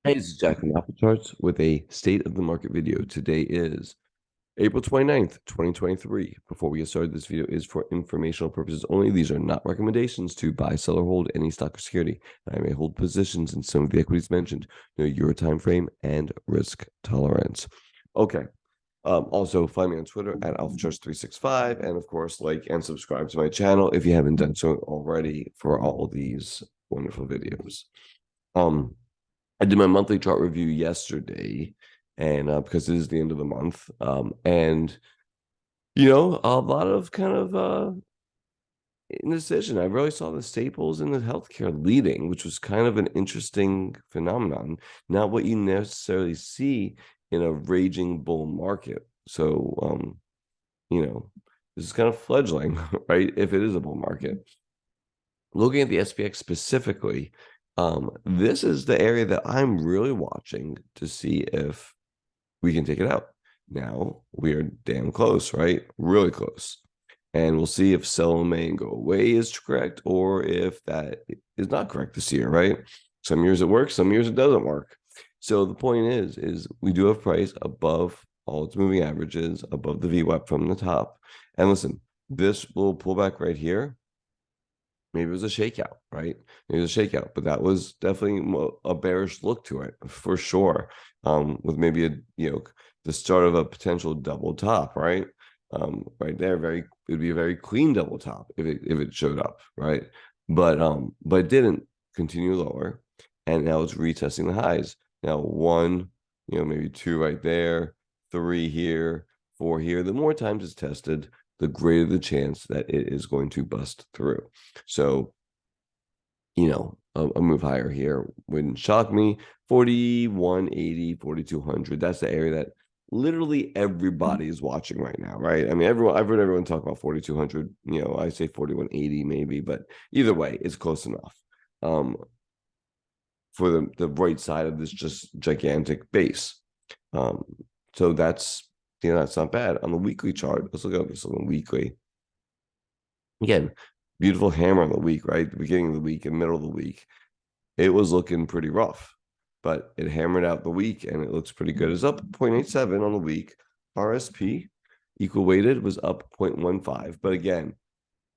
Hey, this is Jack from Apple Charts with a state of the market video. Today is April 29th, 2023. Before we get started, this video is for informational purposes only. These are not recommendations to buy, sell, or hold any stock or security. I may hold positions in some of the equities mentioned. Know your time frame and risk tolerance. Okay. Also, find me on Twitter at AlphaCharts365, and of course, like and subscribe to my channel if you haven't done so already for all these wonderful videos. I did my monthly chart review yesterday, and because it is the end of the month, and a lot of kind of indecision. I really saw the staples in the healthcare leading, which was kind of an interesting phenomenon. Not what you necessarily see in a raging bull market. So, this is kind of fledgling, right? If it is a bull market. Looking at the SPX specifically, this is the area that I'm really watching to see if we can take it out. Now we are damn close, right? Really close. And we'll see if sell May and go away is correct or if that is not correct this year, right? Some years it works, some years it doesn't work. So the point is we do have price above all its moving averages, above the VWAP from the top. And listen, this little pullback right here, maybe it was a shakeout, right? Maybe it was a shakeout, but that was definitely a bearish look to it for sure. With maybe the start of a potential double top, right? Right there, it would be a very clean double top if it showed up, right? But it didn't continue lower, and now it's retesting the highs. Now one, maybe two right there, three here, four here. The more times it's tested, the greater the chance that it is going to bust through. So, a move higher here wouldn't shock me. 4180, 4200. That's the area that literally everybody is watching right now, right? I mean, I've heard everyone talk about 4200. I say 4180 maybe, but either way, it's close enough. For the right side of this just gigantic base. So that's not bad. On the weekly chart, let's look at this on the weekly. Again, beautiful hammer on the week, right? The beginning of the week and middle of the week. It was looking pretty rough, but it hammered out the week and it looks pretty good. It's up 0.87 on the week. RSP equal weighted was up 0.15. But again,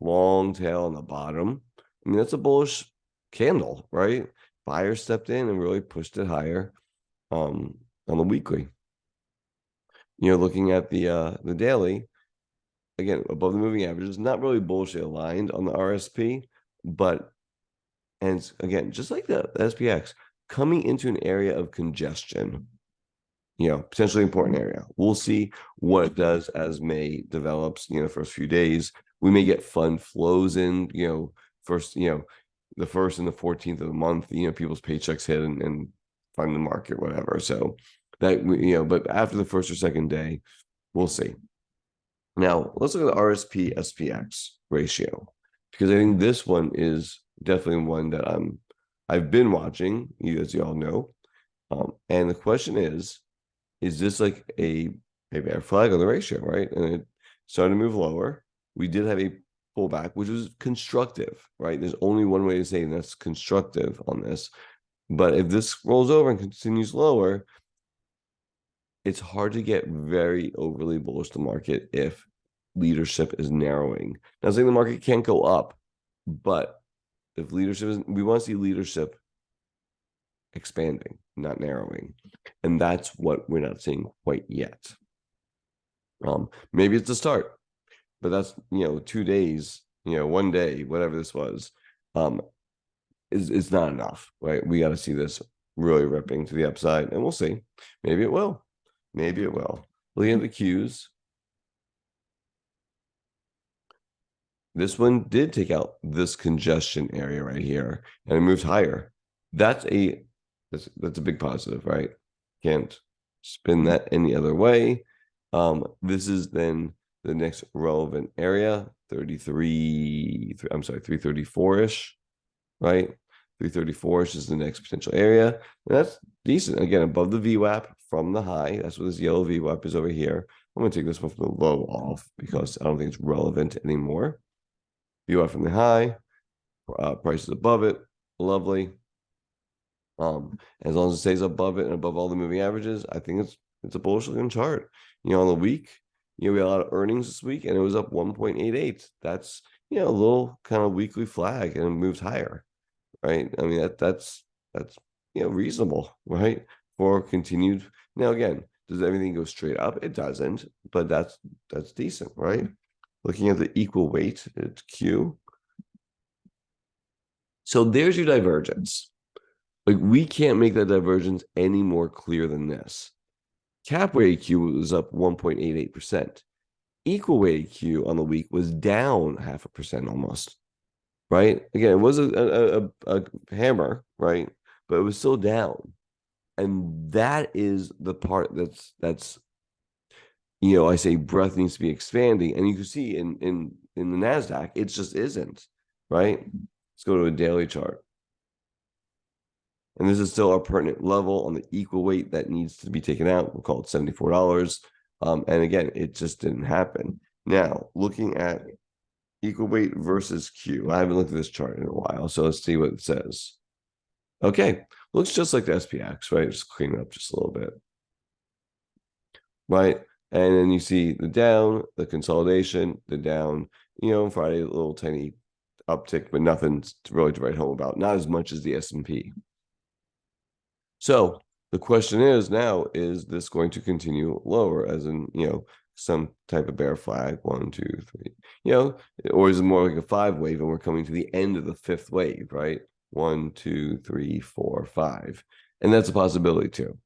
long tail on the bottom. I mean, that's a bullish candle, right? Buyer stepped in and really pushed it higher on the weekly. Looking at the daily, again, above the moving averages, not really bullshit aligned on the RSP, but, and again, just like the SPX, coming into an area of congestion, potentially important area. We'll see what it does as May develops, the first few days. We may get fund flows in, first, the first and the 14th of the month, people's paychecks hit and fund the market, whatever. So that, but after the first or second day, we'll see. Now, let's look at the RSP SPX ratio, because I think this one is definitely one that I've been watching, as you all know. And the question is this like a bear flag on the ratio, right? And it started to move lower. We did have a pullback, which was constructive, right? There's only one way to say that's constructive on this. But if this rolls over and continues lower, it's hard to get very overly bullish the market if leadership is narrowing. Not saying the market can't go up, but if leadership is, we want to see leadership expanding, not narrowing. And that's what we're not seeing quite yet. Maybe it's the start, but that's 2 days, 1 day, whatever this was, is not enough, right? We got to see this really ripping to the upside, and we'll see. Maybe it will. Maybe it will. Looking at the Qs, this one did take out this congestion area right here, and it moved higher. That's a big positive, right? Can't spin that any other way. This is then the next relevant area, 334-ish, right? 334-ish is the next potential area. And that's decent. Again, above the VWAP from the high. That's what this yellow VWAP is over here. I'm going to take this one from the low off because I don't think it's relevant anymore. VWAP from the high. Prices above it. Lovely. As long as it stays above it and above all the moving averages, I think it's a bullish looking chart. On the week, we had a lot of earnings this week, and it was up 1.88. That's a little kind of weekly flag, and it moves higher, right? I mean that's reasonable, right? For continued. Now again, does everything go straight up? It doesn't, but that's decent, right? Looking at the equal weight, it's Q. So there's your divergence. Like, we can't make that divergence any more clear than this. Cap weighted Q was up 1.88%. Equal weighted Q on the week was down 0.5% almost, right? Again, it was a hammer, right? But it was still down. And that is the part that's I say breadth needs to be expanding. And you can see in the Nasdaq, it just isn't, right? Let's go to a daily chart. And this is still our pertinent level on the equal weight that needs to be taken out. We'll call it $74. And again, it just didn't happen. Now, looking at equal weight versus Q, I haven't looked at this chart in a while, so let's see what it says. Okay, looks just like the SPX, right? Just clean it up just a little bit, right? And then you see the down, the consolidation, the down, Friday, a little tiny uptick, but nothing really to write home about. Not as much as the S&P. So the question is now, is this going to continue lower, as in, some type of bear flag, 1, 2, 3, or is it more like a 5 wave and we're coming to the end of the 5th wave, right? 1, 2, 3, 4, 5. And that's a possibility too.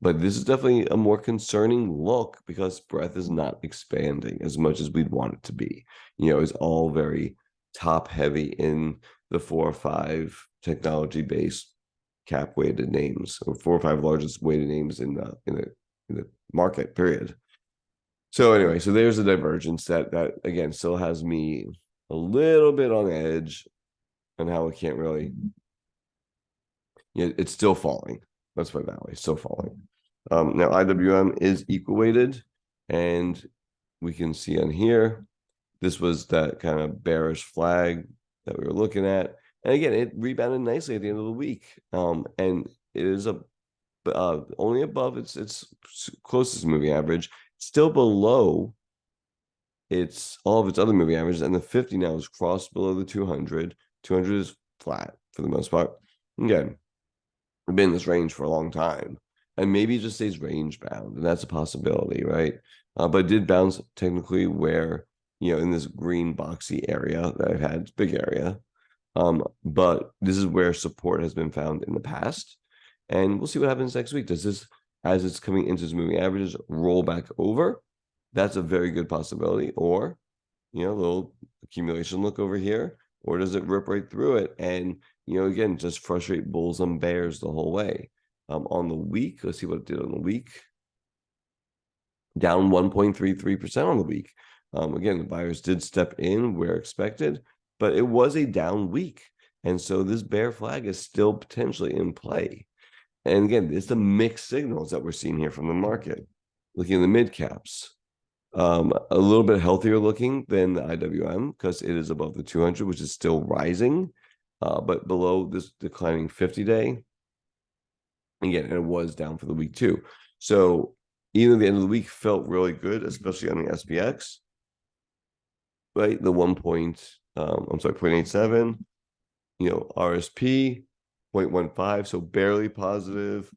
But this is definitely a more concerning look because breadth is not expanding as much as we'd want it to be. It's all very top heavy in the 4 or 5 technology based cap weighted names, or 4 or 5 largest weighted names in the market, period. So anyway, so there's a divergence that again still has me a little bit on edge on how it can't really, it's still falling. Let's put it that way, still falling. Now IWM is equal weighted, and we can see on here, this was that kind of bearish flag that we were looking at. And again, it rebounded nicely at the end of the week. And it is only above its closest moving average, still below all of its other moving averages. And the 50 now is crossed below the 200. 200 is flat for the most part. Again, we've been in this range for a long time. And maybe it just stays range bound, and that's a possibility, right? But it did bounce technically where, in this green boxy area that I've had, it's a big area. But this is where support has been found in the past. And we'll see what happens next week. Does this, as it's coming into its moving averages, roll back over? That's a very good possibility. Or, a little accumulation look over here. Or does it rip right through it and, again, just frustrate bulls and bears the whole way? On the week, let's see what it did on the week. Down 1.33% on the week. Again, the buyers did step in where expected, but it was a down week. And so this bear flag is still potentially in play. And again, it's the mixed signals that we're seeing here from the market. Looking at the mid caps, a little bit healthier looking than the IWM because it is above the 200, which is still rising, but below this declining 50-day. Again, and it was down for the week too. So even the end of the week felt really good, especially on the SPX, right? The 0.87, RSP 0.15, so barely positive.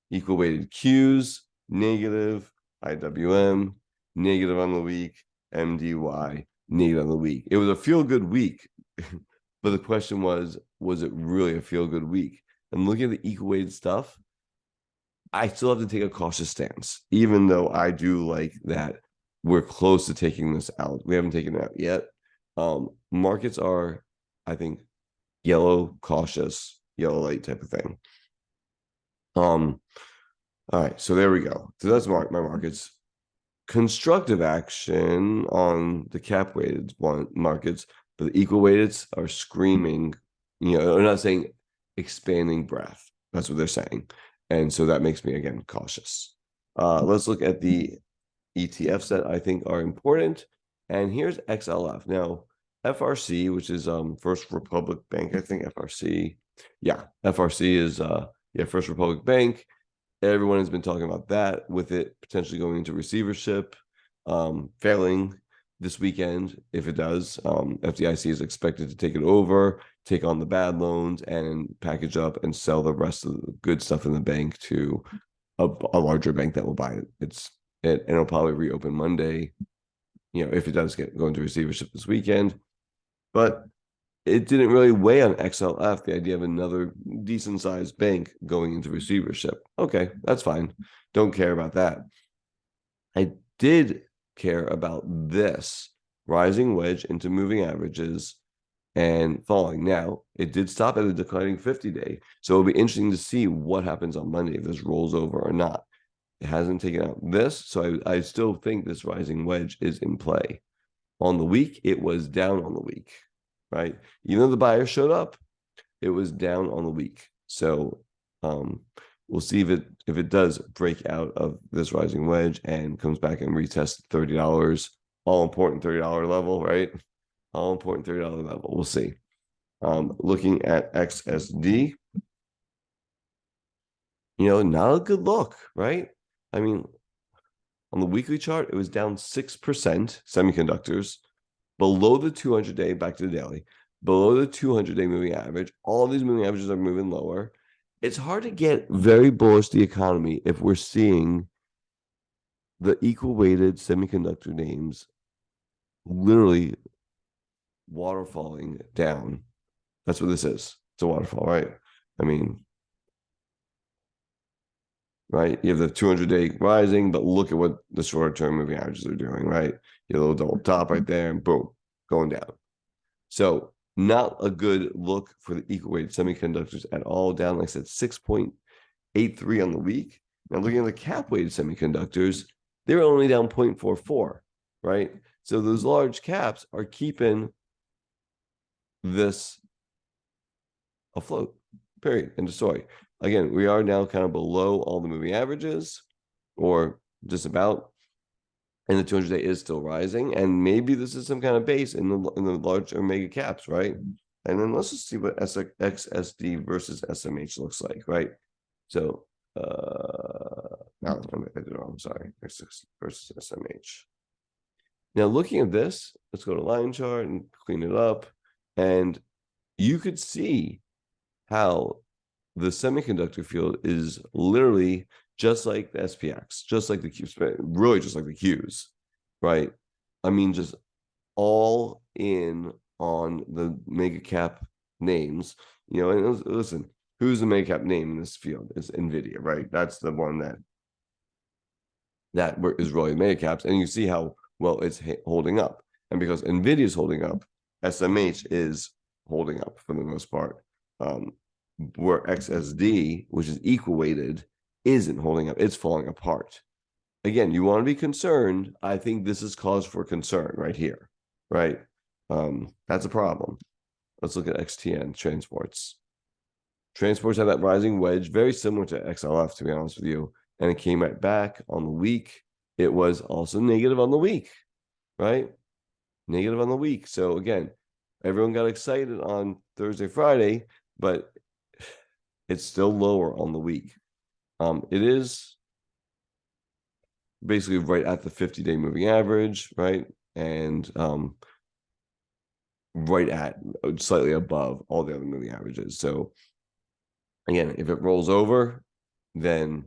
Equal weighted Qs negative, IWM negative on the week, MDY negative on the week. It was a feel good week, but the question was it really a feel good week? And looking at the equal weighted stuff, I still have to take a cautious stance, even though I do like that we're close to taking this out. We haven't taken it out yet. Markets are, I think, yellow, cautious, yellow light type of thing. All right, so there we go. So that's my markets. Constructive action on the cap weighted markets, but the equal weighted are screaming, they're not saying expanding breadth. That's what they're saying. And so that makes me, again, cautious. Let's look at the ETFs that I think are important. And here's XLF. Now, FRC, which is First Republic Bank, I think FRC. Yeah, FRC is First Republic Bank. Everyone has been talking about that, with it potentially going into receivership, failing this weekend. If it does, FDIC is expected to take it over, take on the bad loans, and package up and sell the rest of the good stuff in the bank to a larger bank that will buy it. And it'll probably reopen Monday, if it does go into receivership this weekend. But it didn't really weigh on XLF, the idea of another decent sized bank going into receivership. Okay, that's fine. Don't care about that. I did care about this rising wedge into moving averages and falling. Now, it did stop at a declining 50-day. So it'll be interesting to see what happens on Monday, if this rolls over or not. It hasn't taken out this, so I still think this rising wedge is in play. On the week, it was down on the week, right? Even though the buyer showed up, it was down on the week. So we'll see if it does break out of this rising wedge and comes back and retests $30, all important $30 level, right? All important $30 level. We'll see. Looking at XSD, not a good look, right? I mean, on the weekly chart, it was down 6%, semiconductors, below the 200-day, back to the daily, below the 200-day moving average. All these moving averages are moving lower. It's hard to get very bullish the economy if we're seeing the equal-weighted semiconductor names literally waterfalling down. That's what this is. It's a waterfall, right? I mean, right? You have the 200-day rising, but look at what the short-term moving averages are doing, right? You have a little double top right there, and boom, going down. So not a good look for the equal-weighted semiconductors at all, down, like I said, 6.83 on the week. Now, looking at the cap-weighted semiconductors, they're only down 0.44, right? So those large caps are keeping this afloat, period, end of story. Again, we are now kind of below all the moving averages, or just about, and the 200-day is still rising, and maybe this is some kind of base in the large or mega caps, right? And then let's just see what XSD versus SMH looks like, right? So, no, I did it wrong. Sorry, versus SMH. Now, looking at this, let's go to line chart and clean it up, and you could see how the semiconductor field is literally just like the SPX, just like the Qs, really just like the Qs, right? I mean, just all in on the mega cap names, and listen, who's the mega cap name in this field? It's NVIDIA, right? That's the one that is really mega caps, and you see how well it's holding up. And because NVIDIA is holding up, SMH is holding up for the most part. Where XSD, which is equal weighted, isn't holding up. It's falling apart. Again, you want to be concerned. I think this is cause for concern right here, right? That's a problem. Let's look at XTN transports. Transports have that rising wedge, very similar to XLF, to be honest with you. And it came right back on the week. It was also negative on the week, right? Negative on the week. So again, everyone got excited on Thursday, Friday, but it's still lower on the week. It is basically right at the 50-day moving average, right? And right at slightly above all the other moving averages. So again, if it rolls over, then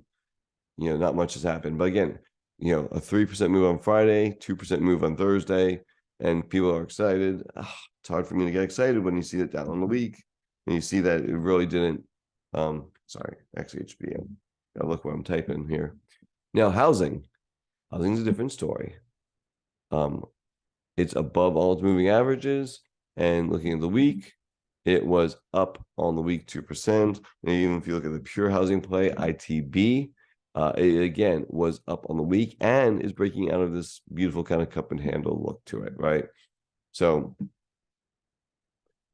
not much has happened. But again, a 3% move on Friday, 2% move on Thursday, and people are excited. It's hard for me to get excited when you see it down on the week, and you see that it really didn't. Sorry, XHBN. Gotta look what I'm typing here. Now, housing. Housing's a different story. It's above all its moving averages, and looking at the week, it was up on the week 2%. And even if you look at the pure housing play, ITB, it again was up on the week and is breaking out of this beautiful kind of cup and handle look to it, right? So,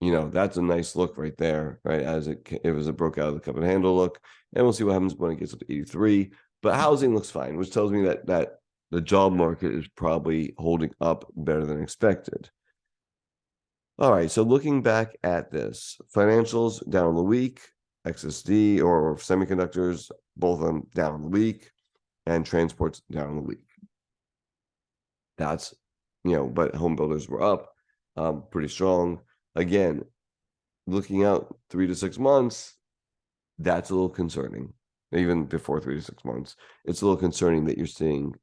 that's a nice look right there, right? As it broke out of the cup and handle look, and we'll see what happens when it gets up to 83. But housing looks fine, which tells me that the job market is probably holding up better than expected. All right, so looking back at this, financials down on the week, XSD or semiconductors, both of them down on the week, and transports down on the week. That's, but home builders were up pretty strong. Again, looking out 3 to 6 months, that's a little concerning. Even before 3 to 6 months, it's a little concerning that you're seeing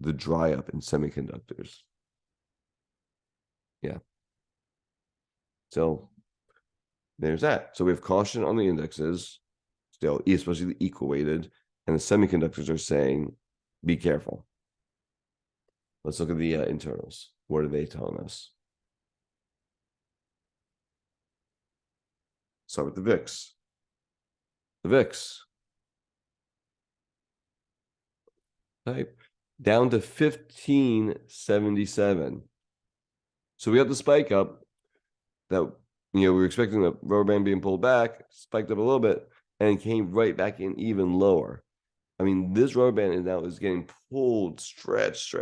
the dry up in semiconductors. Yeah. So there's that. So we have caution on the indexes still, especially the equal weighted, and the semiconductors are saying, be careful. Let's look at the internals. What are they telling us? Start with the VIX. The VIX, type down to 1577. So we got the spike up that we were expecting the rubber band being pulled back, spiked up a little bit, and came right back in even lower. I mean, this rubber band is getting pulled, stretched.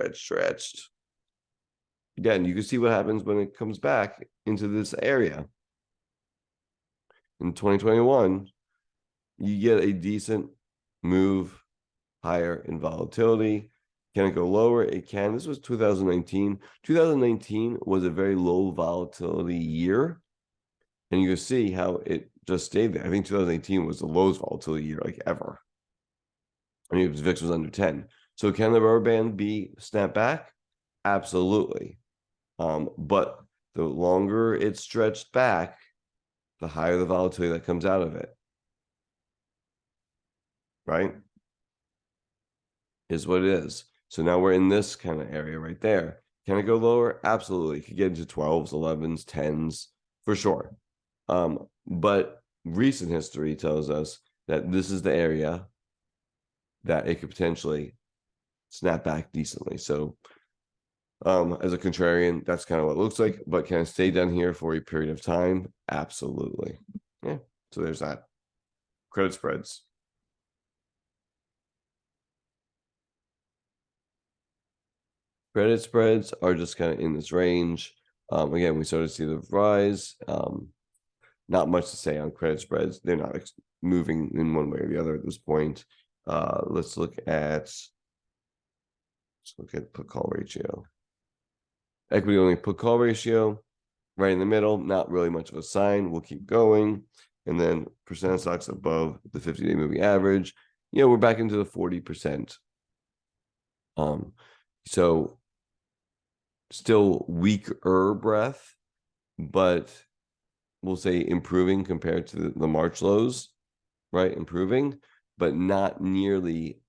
Again, you can see what happens when it comes back into this area. In 2021, you get a decent move higher in volatility. Can it go lower? It can. This was 2019. 2019 was a very low volatility year. And you can see how it just stayed there. I think 2018 was the lowest volatility year like ever. I mean, VIX was under 10. So can the rubber band be snapped back? Absolutely. But the longer it's stretched back, the higher the volatility that comes out of it. Right? Is what it is. So now we're in this kind of area right there. Can it go lower? Absolutely. It could get into 12s, 11s, 10s for sure. But recent history tells us that this is the area that it could potentially snap back decently. So as a contrarian, that's kind of what it looks like. But can it stay down here for a period of time? Absolutely. Yeah. So there's that. Credit spreads. Credit spreads are just kind of in this range. Again, we started to see the rise. Not much to say on credit spreads. They're not moving in one way or the other at this point. Let's look at put call ratio. Equity only put call ratio right in the middle. Not really much of a sign. We'll keep going. And then percent of stocks above the 50-day moving average. We're back into the 40%. So still weaker breath, but we'll say improving compared to the March lows, right? Improving, but not nearly,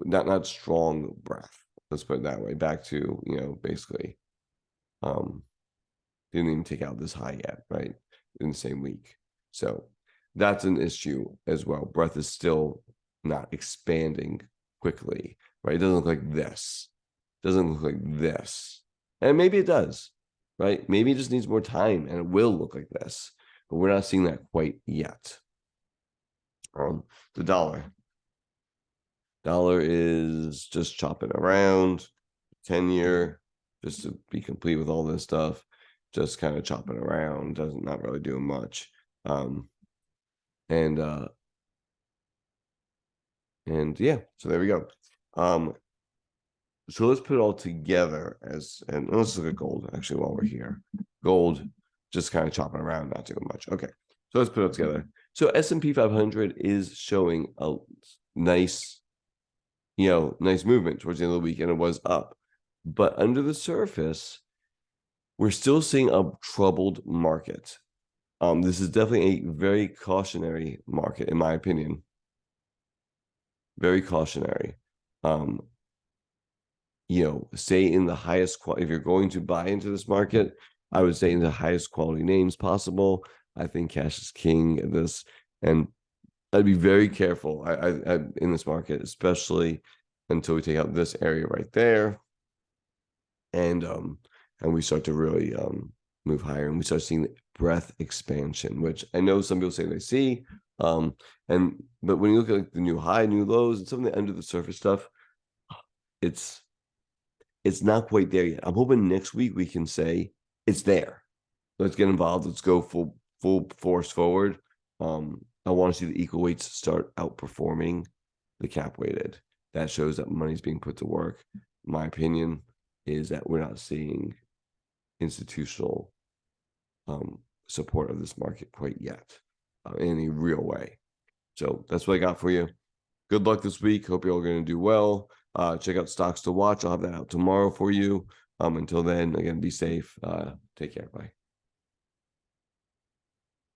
not strong breath. Let's put it that way. Back to, basically, didn't even take out this high yet, right? In the same week. So that's an issue as well. Breath is still not expanding quickly, right? It doesn't look like this. Doesn't look like this. And maybe it does, right? Maybe it just needs more time and it will look like this, but we're not seeing that quite yet. The dollar is just chopping around. 10-year, just to be complete with all this stuff, just kind of chopping around, not really doing much. And yeah, so there we go. So let's put it all together and let's look at gold actually while we're here. Gold just kind of chopping around, not doing much. Okay, so let's put it all together. So S&P 500 is showing a nice, nice movement towards the end of the week, and it was up. But under the surface, we're still seeing a troubled market. This is definitely a very cautionary market, in my opinion. Very cautionary. Say in the highest quality, if you're going to buy into this market, I would say in the highest quality names possible. I think cash is king at this, and I'd be very careful I in this market, especially until we take out this area right there, and we start to really move higher, and we start seeing breadth expansion, which I know some people say they see, but when you look at the new high, new lows, and some of the under the surface stuff, it's not quite there yet. I'm hoping next week we can say it's there. let's get involved. Let's go full force forward. I want to see the equal weights start outperforming the cap weighted. That shows that money's being put to work. My opinion is that we're not seeing institutional support of this market quite yet in a real way. So that's what I got for you. Good luck this week. Hope you're all going to do well. Check out Stocks to Watch. I'll have that out tomorrow for you. Until then, again, be safe. Take care. Bye.